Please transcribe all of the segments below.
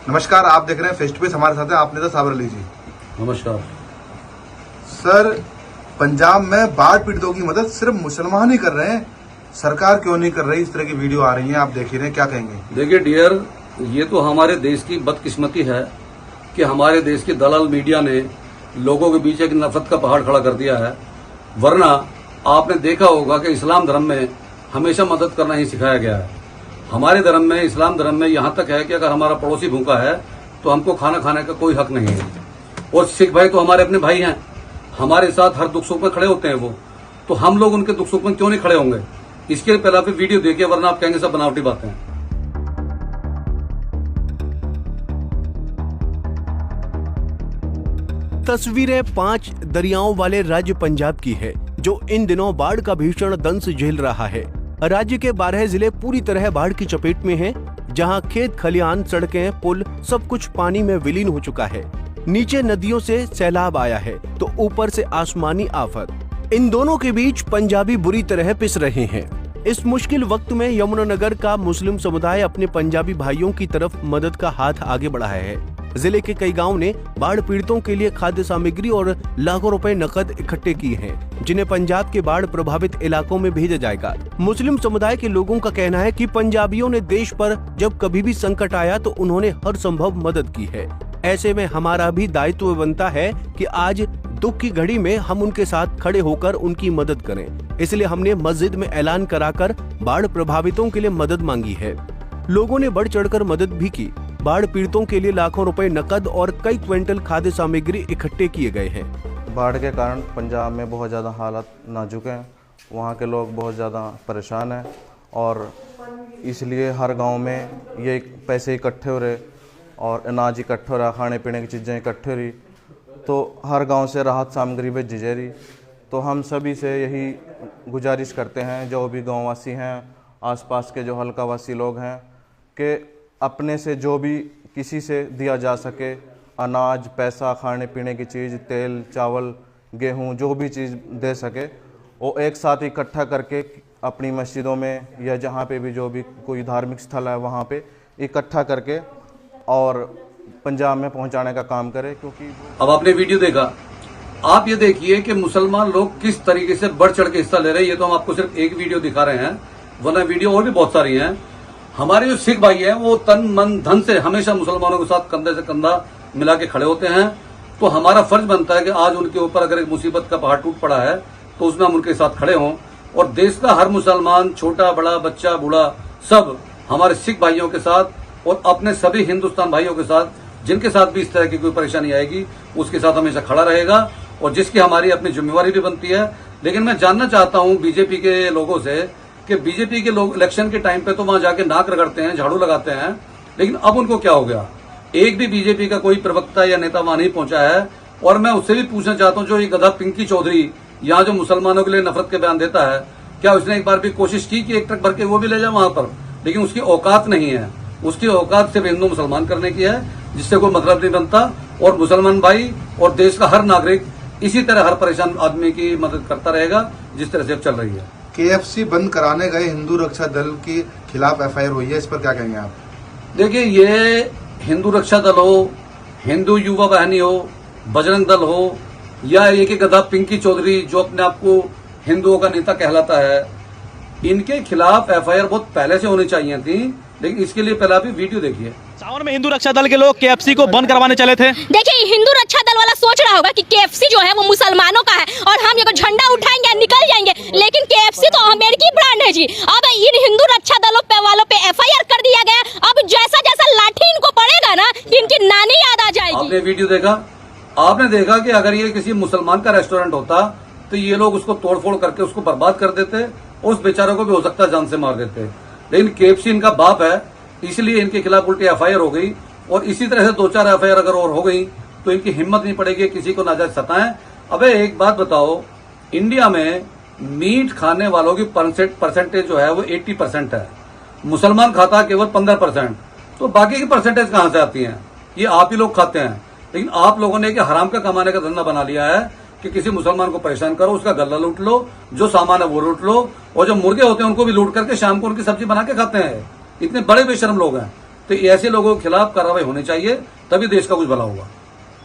नमस्कार, आप देख रहे हैं फेस टू फेस। हमारे साथ है आप नेता साबर अली जी। नमस्कार सर, पंजाब में बाढ़ पीड़ितों की मदद सिर्फ मुसलमान ही कर रहे हैं, सरकार क्यों नहीं कर रही? इस तरह की वीडियो आ रही है, आप देख ही रहे हैं, क्या कहेंगे? देखिए डियर, ये तो हमारे देश की बदकिस्मती है कि हमारे देश की दलाल मीडिया ने लोगों के बीच एक नफरत का पहाड़ खड़ा कर दिया है। वरना आपने देखा होगा कि इस्लाम धर्म में हमेशा मदद करना ही सिखाया गया है। हमारे धर्म में, इस्लाम धर्म में यहाँ तक है कि अगर हमारा पड़ोसी भूखा है तो हमको खाना खाने का कोई हक नहीं है। और सिख भाई तो हमारे अपने भाई हैं, हमारे साथ हर दुख सुख में खड़े होते हैं वो, तो हम लोग उनके दुख सुख में क्यों नहीं खड़े होंगे? इसके पहले आप वीडियो देखिए, वरना आप कहेंगे सब बनावटी बातें हैं। तस्वीरें 5 दरियाओं वाले राज्य पंजाब की है, जो इन दिनों बाढ़ का भीषण दंश झेल रहा है। राज्य के 12 जिले पूरी तरह बाढ़ की चपेट में हैं, जहां खेत खलिहान, सड़कें, पुल सब कुछ पानी में विलीन हो चुका है। नीचे नदियों से सैलाब आया है तो ऊपर से आसमानी आफत। इन दोनों के बीच पंजाबी बुरी तरह पिस रहे हैं। इस मुश्किल वक्त में यमुनानगर का मुस्लिम समुदाय अपने पंजाबी भाइयों की तरफ मदद का हाथ आगे बढ़ाया है। जिले के कई गांव ने बाढ़ पीड़ितों के लिए खाद्य सामग्री और लाखों रुपए नकद इकट्ठे किए हैं, जिन्हें पंजाब के बाढ़ प्रभावित इलाकों में भेजा जाएगा। मुस्लिम समुदाय के लोगों का कहना है कि पंजाबियों ने देश पर जब कभी भी संकट आया तो उन्होंने हर संभव मदद की है। ऐसे में हमारा भी दायित्व बनता है कि आज दुख की घड़ी में हम उनके साथ खड़े होकर उनकी मदद करें। इसलिए हमने मस्जिद में ऐलान कराकर बाढ़ प्रभावितों के लिए मदद मांगी है। लोगों ने बढ़ चढ़कर मदद भी की। बाढ़ पीड़ितों के लिए लाखों रुपए नकद और कई क्विंटल खाद्य सामग्री इकट्ठे किए गए हैं। बाढ़ के कारण पंजाब में बहुत ज़्यादा हालात नाजुक हैं। वहाँ के लोग बहुत ज़्यादा परेशान हैं और इसलिए हर गांव में ये पैसे इकट्ठे हो रहे और अनाज इकट्ठे हो रहा, खाने पीने की चीज़ें इकट्ठे हो रही, तो हर गांव से राहत सामग्री भेजी जा रही। तो हम सभी से यही गुजारिश करते हैं, जो भी गाँव वासी हैं, आसपास के जो हल्का वासी लोग हैं, कि अपने से जो भी किसी से दिया जा सके, अनाज, पैसा, खाने पीने की चीज़, तेल, चावल, गेहूं, जो भी चीज़ दे सके, वो एक साथ इकट्ठा करके अपनी मस्जिदों में या जहाँ पे भी जो भी कोई धार्मिक स्थल है वहाँ पे इकट्ठा करके और पंजाब में पहुँचाने का काम करे। क्योंकि अब आपने वीडियो देखा, आप ये देखिए कि मुसलमान लोग किस तरीके से बढ़ चढ़ के हिस्सा ले रहे हैं। ये तो हम आपको सिर्फ एक वीडियो दिखा रहे हैं, वरना वीडियो और भी बहुत सारी हैं। हमारे जो सिख भाई हैं वो तन मन धन से हमेशा मुसलमानों के साथ कंधे से कंधा मिला के खड़े होते हैं। तो हमारा फर्ज बनता है कि आज उनके ऊपर अगर एक मुसीबत का पहाड़ टूट पड़ा है तो उसमें हम उनके साथ खड़े हों। और देश का हर मुसलमान, छोटा बड़ा, बच्चा बूढ़ा, सब हमारे सिख भाइयों के साथ और अपने सभी हिंदुस्तान भाइयों के साथ, जिनके साथ भी इस तरह की कोई परेशानी आएगी उसके साथ हमेशा खड़ा रहेगा। और जिसकी हमारी अपनी जिम्मेवारी भी बनती है। लेकिन मैं जानना चाहता हूं बीजेपी के लोगों से कि बीजेपी के लोग इलेक्शन के टाइम पे तो वहां जाके नाक रगड़ते हैं, झाड़ू लगाते हैं, लेकिन अब उनको क्या हो गया? एक भी बीजेपी का कोई प्रवक्ता या नेता वहां नहीं पहुंचा है। और मैं उससे भी पूछना चाहता हूं, जो ये गधा पिंकी चौधरी यहाँ जो मुसलमानों के लिए नफरत के बयान देता है, क्या उसने एक बार भी कोशिश की कि एक ट्रक भर के वो भी ले जाए वहां पर? लेकिन उसकी औकात नहीं है। उसकी औकात सिर्फ हिंदू मुसलमान करने की है, जिससे कोई मतलब नहीं बनता। और मुसलमान भाई और देश का हर नागरिक इसी तरह हर परेशान आदमी की मदद करता रहेगा जिस तरह से अब चल रही है। KFC बंद कराने गए हिंदू रक्षा दल के खिलाफ FIR हुई है, इस पर क्या कहेंगे आप? देखिए, ये हिंदू रक्षा दल हो, हिंदू युवा वाहिनी हो, बजरंग दल हो, या एक गधा पिंकी चौधरी जो अपने आप को हिंदुओं का नेता कहलाता है, इनके खिलाफ FIR बहुत पहले से होनी चाहिए थी। लेकिन इसके लिए पहले आप वीडियो देखिए। सावन में हिंदू रक्षा दल के लोग KFC को बंद करवाने चले थे। देखिए, हिंदू रक्षा दल वाला सोच रहा होगा कि KFC जो है वो मुसलमानों का है और हम ये झंडा उठाएंगे निकल जाएंगे, लेकिन KFC तो अमेरिकी ब्रांड है जी। अब इन हिंदू रक्षा दलों पे वालों पे FIR कर दिया गया। अब जैसा जैसा लाठी इनको पड़ेगा ना, इनकी नानी याद आ जाएगी। आपने वीडियो देखा, आपने देखा कि अगर ये किसी मुसलमान का रेस्टोरेंट होता तो ये लोग उसको तोड़फोड़ करके उसको बर्बाद कर देते, उस बेचारों को भी हो सकता है जान से मार देते। लेकिन KFC इनका बाप है, इसलिए इनके खिलाफ उल्टी FIR हो गई। और इसी तरह से 2-4 FIR अगर और हो गई तो इनकी हिम्मत नहीं पड़ेगी किसी को नाजायज सताएं। अबे एक बात बताओ, इंडिया में मीट खाने वालों की परसेंटेज जो है वो 80% है, मुसलमान खाता केवल 15%। तो बाकी की परसेंटेज कहां से आती है? ये आप ही लोग खाते हैं। लेकिन आप लोगों ने हराम का कमाने का धंधा बना लिया है कि किसी मुसलमान को परेशान करो, उसका गल्ला लूट लो, जो सामान है वो लूट लो, और जो मुर्गे होते हैं उनको भी लूट करके शाम को उनकी सब्जी बना के खाते हैं। इतने बड़े बेशर्म लोग हैं। तो ऐसे लोगों के खिलाफ कार्रवाई होनी चाहिए, तभी देश का कुछ भला होगा।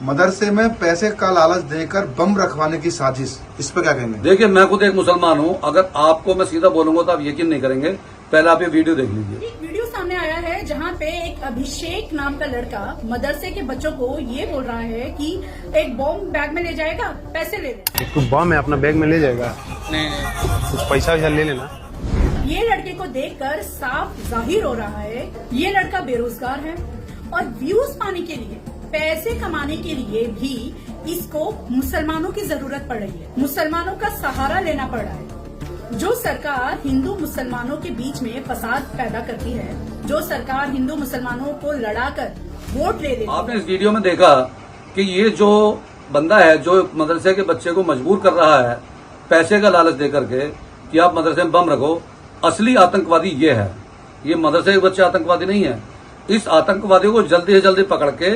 मदरसे में पैसे का लालच देकर बम रखवाने की साजिश, इस पर क्या कहेंगे? देखिए, मैं खुद एक मुसलमान हूँ, अगर आपको मैं सीधा बोलूंगा तो आप यकीन नहीं करेंगे। पहले आप ये वीडियो देख लीजिए। एक वीडियो सामने आया है जहाँ पे एक अभिषेक नाम का लड़का मदरसे के बच्चों को ये बोल रहा है कि एक बॉम्ब बैग में ले जाएगा, पैसे ले ले। कुछ बम है अपना बैग में ले जाएगा, नहीं कुछ पैसा वैसा ले लेना। ये लड़के को देखकर साफ जाहिर हो रहा है ये लड़का बेरोजगार है और व्यूज पाने के लिए, पैसे कमाने के लिए भी इसको मुसलमानों की जरूरत पड़ रही है, मुसलमानों का सहारा लेना पड़ रहा है। जो सरकार हिंदू मुसलमानों के बीच में फसाद पैदा करती है, जो सरकार हिंदू मुसलमानों को लड़ाकर वोट ले लेती है। आपने इस वीडियो में देखा कि ये जो बंदा है जो मदरसे के बच्चे को मजबूर कर रहा है पैसे का लालच दे करके कि आप मदरसे में बम रखो, असली आतंकवादी ये है। ये मदरसे के बच्चे आतंकवादी नहीं है। इस आतंकवादी को जल्दी से जल्दी पकड़ के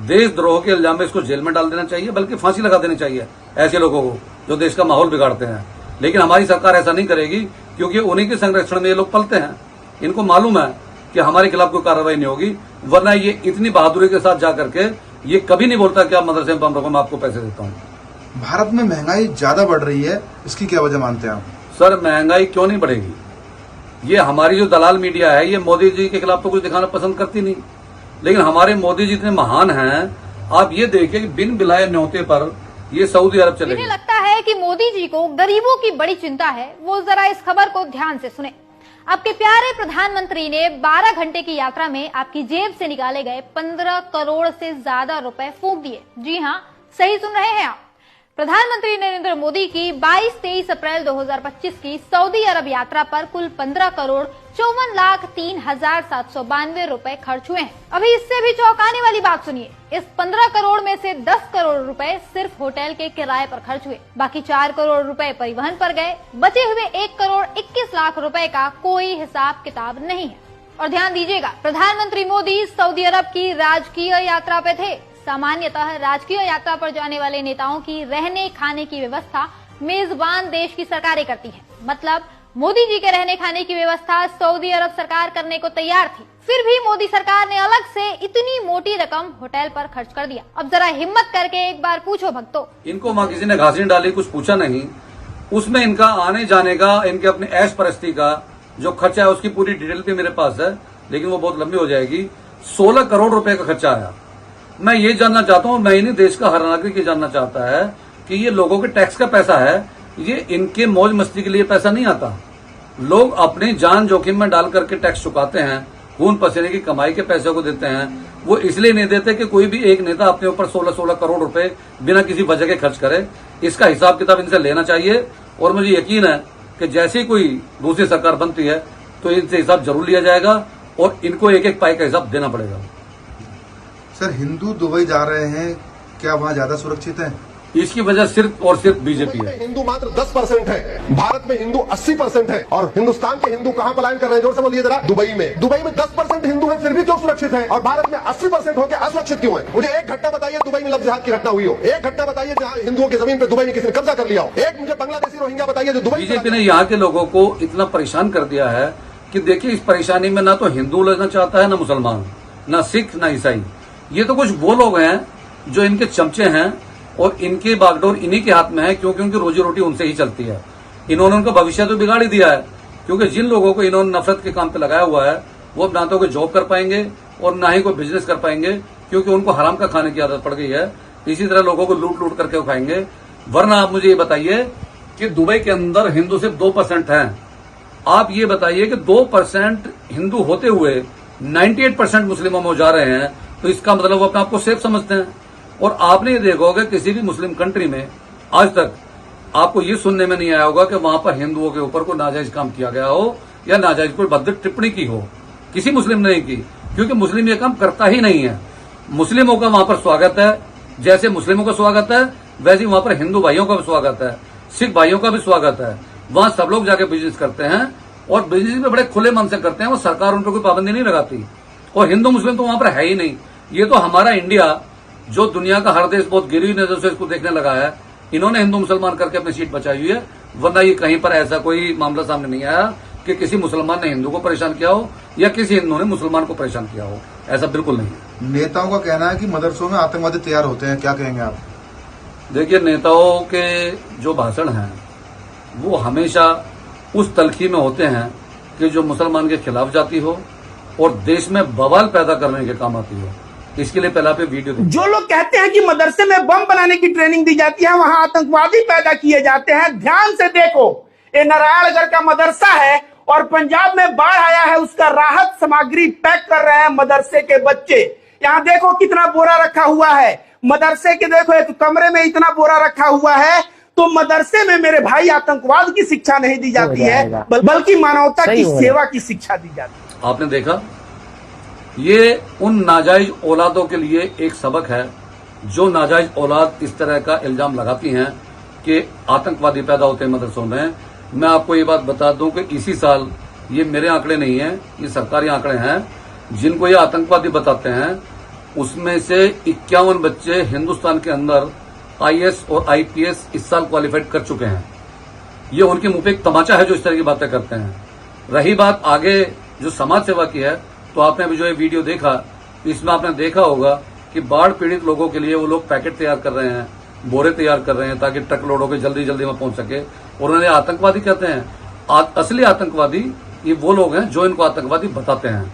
देशद्रोह के इल्जाम में इसको जेल में डाल देना चाहिए, बल्कि फांसी लगा देनी चाहिए ऐसे लोगों को जो देश का माहौल बिगाड़ते हैं। लेकिन हमारी सरकार ऐसा नहीं करेगी, क्योंकि उन्हीं के संरक्षण में ये लोग पलते हैं। इनको मालूम है कि हमारे खिलाफ कोई कार्रवाई नहीं होगी, वरना ये इतनी बहादुरी के साथ जा करके ये कभी नहीं बोलता कि आप मदरसे में बम रखो, मैं आपको पैसे देता हूँ। भारत में महंगाई ज्यादा बढ़ रही है, इसकी क्या वजह मानते हैं आप? सर, महंगाई क्यों नहीं बढ़ेगी? ये हमारी जो दलाल मीडिया है, ये मोदी जी के खिलाफ तो कुछ दिखाना पसंद करती नहीं, लेकिन हमारे मोदी जी इतने महान हैं। आप ये देखिए कि बिन बिलाए न्योते पर ये सऊदी अरब चले मुझे लगता है कि मोदी जी को गरीबों की बड़ी चिंता है। वो जरा इस खबर को ध्यान से सुने। आपके प्यारे प्रधानमंत्री ने 12 घंटे की यात्रा में आपकी जेब से निकाले गए 15 करोड़ से ज्यादा रुपए फूंक दिए। जी हाँ, सही सुन रहे हैं आप। प्रधानमंत्री नरेंद्र मोदी की 22-23 अप्रैल 2025 की सऊदी अरब यात्रा पर कुल 15 करोड़ 54,03,792 रुपए खर्च हुए हैं। अभी इससे भी चौंकाने वाली बात सुनिए, इस 15 करोड़ में से 10 करोड़ रुपए सिर्फ होटल के किराए पर खर्च हुए, बाकी 4 करोड़ रुपए परिवहन पर गए। बचे हुए 1 करोड़ 21 लाख रुपए का कोई हिसाब किताब नहीं है। और ध्यान दीजिएगा, प्रधानमंत्री मोदी सऊदी अरब की राजकीय यात्रा पे थे। सामान्यतः राजकीय यात्रा पर जाने वाले नेताओं की रहने खाने की व्यवस्था मेजबान देश की सरकारें करती हैं। मतलब मोदी जी के रहने खाने की व्यवस्था सऊदी अरब सरकार करने को तैयार थी, फिर भी मोदी सरकार ने अलग से इतनी मोटी रकम होटल पर खर्च कर दिया। अब जरा हिम्मत करके एक बार पूछो भक्तों, इनको वहाँ किसी ने घास नहीं डाली, कुछ पूछा नहीं। उसमें इनका आने जाने का, इनके अपने ऐश परस्ती का जो खर्चा है उसकी पूरी डिटेल भी मेरे पास है, लेकिन वो बहुत लंबी हो जाएगी। 16 करोड़ रुपए का खर्चा आया। मैं ये जानना चाहता हूँ, मैं इन्हीं देश का हर नागरिक ये जानना चाहता है कि ये लोगों के टैक्स का पैसा है, ये इनके मौज मस्ती के लिए पैसा नहीं आता। लोग अपनी जान जोखिम में डाल करके टैक्स चुकाते हैं, खून पसीने की कमाई के पैसे को देते हैं। वो इसलिए नहीं देते कि कोई भी एक नेता अपने ऊपर 16 करोड़ रुपए बिना किसी वजह के खर्च करे। इसका हिसाब किताब इनसे लेना चाहिए, और मुझे यकीन है कि जैसे कोई दूसरी सरकार बनती है तो इनसे हिसाब जरूर लिया जाएगा और इनको एक एक पाई का हिसाब देना पड़ेगा। सर, हिंदू दुबई जा रहे हैं, क्या वहाँ ज्यादा सुरक्षित है? इसकी वजह सिर्फ और सिर्फ बीजेपी है। हिंदू मात्र 10% है, भारत में हिंदू 80% है, और हिंदुस्तान के हिंदू कहां पलायन कर रहे हैं? जोर से बोलिए जरा। दुबई में 10% हिंदू है, फिर भी क्यों सुरक्षित है? और भारत में 80% होकर असुरक्षित क्यों है? मुझे एक घटना बताइए दुबई में लव जिहाद की घटना हुई हो। एक घटना बताइए जहां हिंदुओं की जमीन पर दुबई में किसी ने कब्जा कर लिया हो। एक मुझे बांग्लादेशी रोहिंग्या बताइए जो दुबई। बीजेपी ने यहाँ के लोगों को इतना परेशान कर दिया है कि देखिए, इस परेशानी में ना तो हिंदू उलझना चाहता है, ना मुसलमान, ना सिख, ना ईसाई। ये तो कुछ वो लोग हैं जो इनके चमचे हैं और इनकी बागडोर इन्हीं के हाथ में है, क्योंकि उनकी रोजी रोटी उनसे ही चलती है। इन्होंने उनका भविष्य तो बिगाड़ ही दिया है, क्योंकि जिन लोगों को इन्होंने नफरत के काम पे लगाया हुआ है वो अब ना तो कोई जॉब कर पाएंगे और ना ही कोई बिजनेस कर पाएंगे, क्योंकि उनको हराम का खाने की आदत पड़ गई है। इसी तरह लोगों को लूट लूट करके खाएंगे। वरना आप मुझे ये बताइए कि दुबई के अंदर हिंदू सिर्फ 2% हैं। आप ये बताइए कि 2% हिंदू होते हुए 98% मुस्लिमों में जा रहे हैं, तो इसका मतलब वो अपने आप को सेफ समझते हैं। और आपने ये देखा होगा किसी भी मुस्लिम कंट्री में आज तक आपको ये सुनने में नहीं आया होगा कि वहां पर हिंदुओं के ऊपर कोई नाजायज काम किया गया हो या नाजायज कोई भद्द टिप्पणी की हो। किसी मुस्लिम ने नहीं की, क्योंकि मुस्लिम ये काम करता ही नहीं है। मुस्लिमों का वहां पर स्वागत है, जैसे मुस्लिमों का स्वागत है वैसे वहां पर हिंदू भाइयों का भी स्वागत है, सिख भाइयों का भी स्वागत है। वहां सब लोग जाके बिजनेस करते हैं और बिजनेस में बड़े खुले मन से करते हैं। वो सरकार उन पर कोई पाबंदी नहीं लगाती, और हिंदू मुस्लिम तो वहां पर है ही नहीं। ये तो हमारा इंडिया, जो दुनिया का हर देश बहुत गिरी हुई नजर से इसको देखने लगा है, इन्होंने हिंदू मुसलमान करके अपनी सीट बचाई हुई है। वरना ये कहीं पर ऐसा कोई मामला सामने नहीं आया कि किसी मुसलमान ने हिंदू को परेशान किया हो या किसी हिंदू ने मुसलमान को परेशान किया हो। ऐसा बिल्कुल नहीं है। नेताओं का कहना है कि मदरसों में आतंकवादी तैयार होते हैं, क्या कहेंगे आप? देखिए, नेताओं के जो भाषण हैं वो हमेशा उस तलखी में होते हैं कि जो मुसलमान के खिलाफ जाती हो और देश में बवाल पैदा करने के काम आती हो। इसके लिए पहले आप वीडियो देखिए। जो लोग कहते हैं कि मदरसे में बम बनाने की ट्रेनिंग दी जाती है, वहां आतंकवादी पैदा किए जाते हैं, ध्यान से देखो। ये नारायणगढ़ का मदरसा है और पंजाब में बाढ़ आया है, उसका राहत सामग्री पैक कर रहे हैं मदरसे के बच्चे। यहाँ देखो कितना बोरा रखा हुआ है मदरसे के, देखो एक कमरे में इतना बोरा रखा हुआ है। तो मदरसे में मेरे भाई आतंकवाद की शिक्षा नहीं दी जाती है, बल्कि मानवता की सेवा की शिक्षा दी जाती है। आपने देखा, ये उन नाजायज औलादों के लिए एक सबक है जो नाजायज औलाद इस तरह का इल्जाम लगाती हैं कि आतंकवादी पैदा होते हैं मदरसों में। मैं आपको ये बात बता दूं कि इसी साल, ये मेरे आंकड़े नहीं हैं, ये सरकारी आंकड़े हैं, जिनको ये आतंकवादी बताते हैं उसमें से 51 बच्चे हिंदुस्तान के अंदर IAS और IPS इस साल क्वालिफाइड कर चुके हैं। ये उनके मुंह पे एक तमाचा है जो इस तरह की बातें करते हैं। रही बात आगे जो समाज सेवा की है, तो आपने अभी जो ये वीडियो देखा, इसमें आपने देखा होगा कि बाढ़ पीड़ित लोगों के लिए वो लोग पैकेट तैयार कर रहे हैं, बोरे तैयार कर रहे हैं ताकि ट्रक लोड होकर जल्दी जल्दी वहां पहुंच सके। और उन्हें आतंकवादी कहते हैं। असली आतंकवादी ये वो लोग हैं जो इनको आतंकवादी बताते हैं।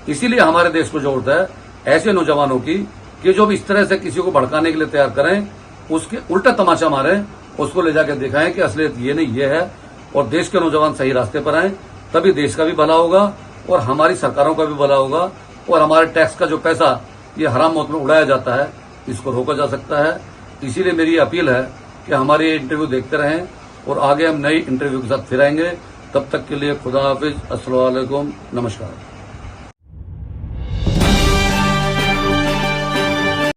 इसीलिए हमारे देश को जरूरत है ऐसे नौजवानों की कि जो इस तरह से किसी को भड़काने के लिए तैयार करें, उसके उल्टा तमाचा मारें, उसको ले जाकर दिखाएं कि असलियत ये नहीं ये है, और देश के नौजवान सही रास्ते पर आए, तभी देश का भी भला होगा और हमारी सरकारों का भी भला होगा। और हमारे टैक्स का जो पैसा ये हराम मौत में उड़ाया जाता है, इसको रोका जा सकता है। इसीलिए मेरी अपील है कि हमारे ये इंटरव्यू देखते रहें और आगे हम नई इंटरव्यू के साथ फिर आएंगे। तब तक के लिए खुदा हाफिज, अस्सलाम वालेकुम, नमस्कार।